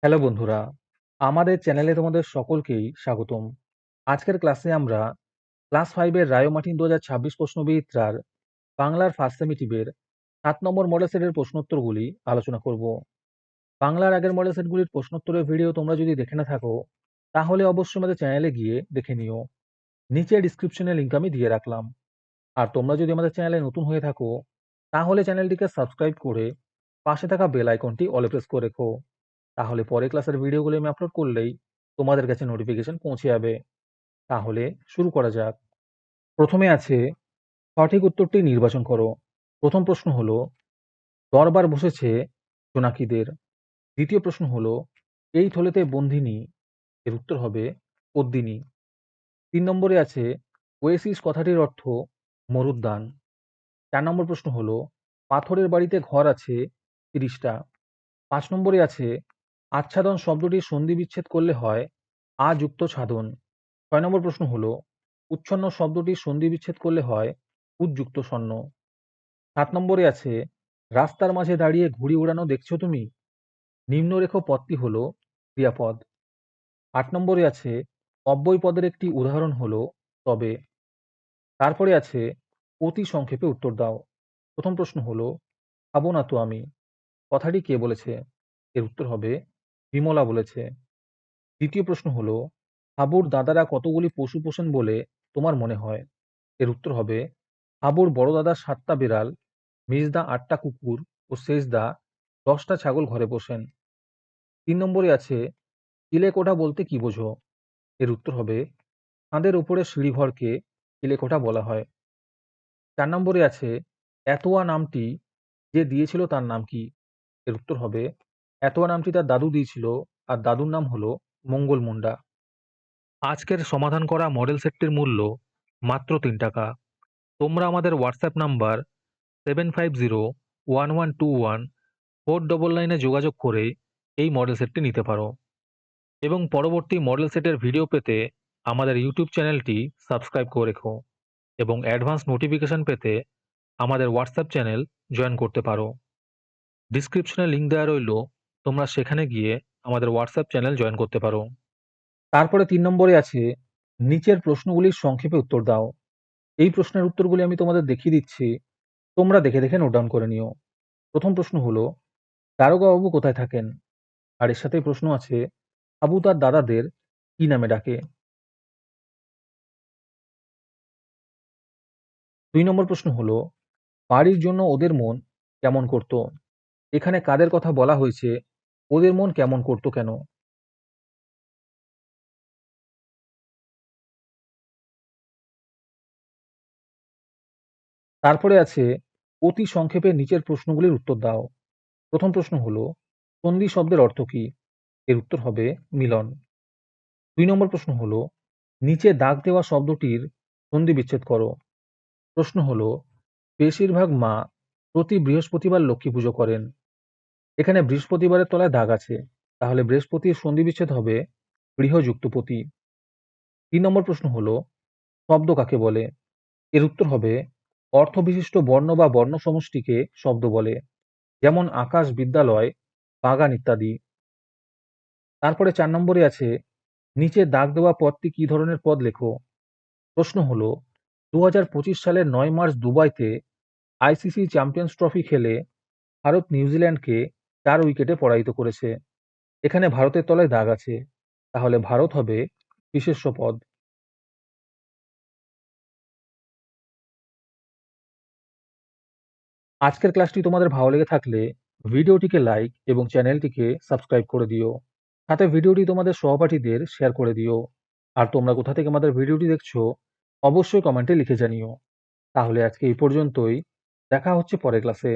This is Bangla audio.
হ্যালো বন্ধুরা, আমাদের চ্যানেলে তোমাদের সকলকেই স্বাগতম। আজকের ক্লাসে আমরা ক্লাস 5 এর রায়োমার্টিন 2026 প্রশ্নবিচিত্রার বাংলার ফার্স্ট সেমিটিভের 7 নম্বর মডেল সেটের প্রশ্নোত্তরগুলি আলোচনা করব। বাংলার আগের মডেল সেটগুলির প্রশ্নোত্তরের ভিডিও তোমরা যদি দেখে না থাকো, তাহলে অবশ্যই আমাদের চ্যানেলে গিয়ে দেখে নিও। নিচে ডিসক্রিপশনে লিংক আমি দিয়ে রাখলাম। আর তোমরা যদি আমাদের চ্যানেলে নতুন হয়ে থাকো, তাহলে চ্যানেলটিকে সাবস্ক্রাইব করে পাশে থাকা বেল আইকনটি অলে প্রেস করে রেখো। তাহলে পরের ক্লাসের ভিডিওগুলো আমি আপলোড করলেই তোমাদের কাছে নোটিফিকেশন পৌঁছে যাবে। তাহলে শুরু করা যাক। প্রথমে আছে সঠিক উত্তরটি নির্বাচন করো। প্রথম প্রশ্ন হলো দরবার বসেছে জোনাকিদের। দ্বিতীয় প্রশ্ন হলো এই থলেতে বন্দিনী, এর উত্তর হবে পদ্মিনী। 3 নম্বরে আছে ওয়েসিস কথাটির অর্থ মরুদ্যান। 4 নম্বর প্রশ্ন হলো পাথরের বাড়িতে ঘর আছে 30টা। 5 নম্বরে আছে আচ্ছাদন শব্দটির সন্ধি বিচ্ছেদ করলে হয় আ যুক্ত ছাদন। 6 নম্বর প্রশ্ন হলো উচ্ছন্ন শব্দটির সন্ধি বিচ্ছেদ করলে হয় উযুক্ত স্বর্ণ। 7 নম্বরে আছে রাস্তার মাঝে দাঁড়িয়ে ঘুড়ি ওড়ানো দেখছো তুমি, নিম্নরেখ পদটি হলো ক্রিয়াপদ। 8 নম্বরে আছে অব্যয় পদের একটি উদাহরণ হলো তবে। তারপরে আছে অতি সংক্ষেপে উত্তর দাও। প্রথম প্রশ্ন হলো খাবো না তো আমি, কথাটি কে বলেছে? এর উত্তর হবে বিমলা বলেছে। দ্বিতীয় প্রশ্ন হলো হাবুর দাদারা কতগুলি পশু পোষেন বলে তোমার মনে হয়? এর উত্তর হবে হাবুর বড় দাদা 7টা বিড়াল, মেজদা 8টা কুকুর ও শেষদা 10টা ছাগল ঘরে পোষেন। 3 নম্বরে আছে চিলেকোঠা বলতে কি বোঝো? এর উত্তর হবে ছাদের উপরে সিঁড়িঘরকে চিলেকোঠা বলা হয়। 4 নম্বরে আছে এতোয়া নামটি যে দিয়েছিল তার নাম কি? এর উত্তর হবে এতোয়া নামটি তার দাদু দিয়েছিল, আর দাদুর নাম হলো মঙ্গল মুন্ডা। আজকের সমাধান করা মডেল সেটটির মূল্য মাত্র 3 টাকা। তোমরা আমাদের হোয়াটসঅ্যাপ নাম্বার 7501121499 যোগাযোগ করে এই মডেল সেটটি নিতে পারো এবং পরবর্তী মডেল সেটের ভিডিও পেতে আমাদের ইউটিউব চ্যানেলটি সাবস্ক্রাইব করে রেখো এবং অ্যাডভান্স নোটিফিকেশন পেতে আমাদের হোয়াটসঅ্যাপ চ্যানেল জয়েন করতে পারো। ডিসক্রিপশনে লিংক দেওয়া রইল, তোমরা সেখানে গিয়ে আমাদের হোয়াটসঅ্যাপ চ্যানেল জয়েন করতে পারো। তারপরে 3 নম্বরে আছে নিচের প্রশ্নগুলির সংক্ষেপে উত্তর দাও। এই প্রশ্নের উত্তরগুলি আমি তোমাদের দেখিয়ে দিচ্ছি, তোমরা দেখে দেখে নোট ডাউন করে নিও। প্রথম প্রশ্ন হলো দারোগাবাবু কোথায় থাকেন? আর এর সাথেই প্রশ্ন আছে আবু তার দাদাদের কি নামে ডাকে? 2 নম্বর প্রশ্ন হলো বাড়ির জন্য ওদের মন কেমন করতো? এখানে কাদের কথা বলা হয়েছে, ওদের মন কেমন করতো কেন? তারপরে আছে অতি সংক্ষেপে নিচের প্রশ্নগুলির উত্তর দাও। প্রথম প্রশ্ন হলো সন্ধি শব্দের অর্থ কি? এর উত্তর হবে মিলন। 2 নম্বর প্রশ্ন হলো নিচে দাগ দেওয়া শব্দটির সন্ধি বিচ্ছেদ করো। প্রশ্ন হলো বেশিরভাগ মা প্রতি বৃহস্পতিবার লক্ষ্মী পুজো করেন। এখানে বৃহস্পতিবারের তলায় দাগ আছে, তাহলে বৃহস্পতির সন্ধি বিচ্ছেদ হবে গৃহযুক্ত পতি। 3 নম্বর প্রশ্ন হলো শব্দ কাকে বলে? এর উত্তর হবে অর্থবিশিষ্ট বর্ণ বা বর্ণ সমষ্টিকে শব্দ বলে, যেমন আকাশ, বিদ্যালয়, বাগান ইত্যাদি। তারপরে 4 নম্বরে আছে নিচে দাগ দেওয়া পদটি কি ধরনের পদ লেখো। প্রশ্ন হলো 2025 সালের 9 মার্চ দুবাইতে আইসিসি চ্যাম্পিয়ন্স ট্রফি খেলে ভারত নিউজিল্যান্ডকে 4 উইকেটে পরাজিত করেছে। এখানে ভারতের তলায় দাগ আছে, তাহলে ভারত হবে বিশেষ্য পদ। আজকের ক্লাসটি তোমাদের ভালো লেগে থাকলে ভিডিওটিকে লাইক এবং চ্যানেলটিকে সাবস্ক্রাইব করে দিও। সাথে ভিডিওটি তোমাদের সহপাঠীদের শেয়ার করে দিও। আর তোমরা কোথা থেকে আমাদের ভিডিওটি দেখছো অবশ্যই কমেন্টে লিখে জানিও। তাহলে আজকে এই পর্যন্তই, দেখা হচ্ছে পরের ক্লাসে।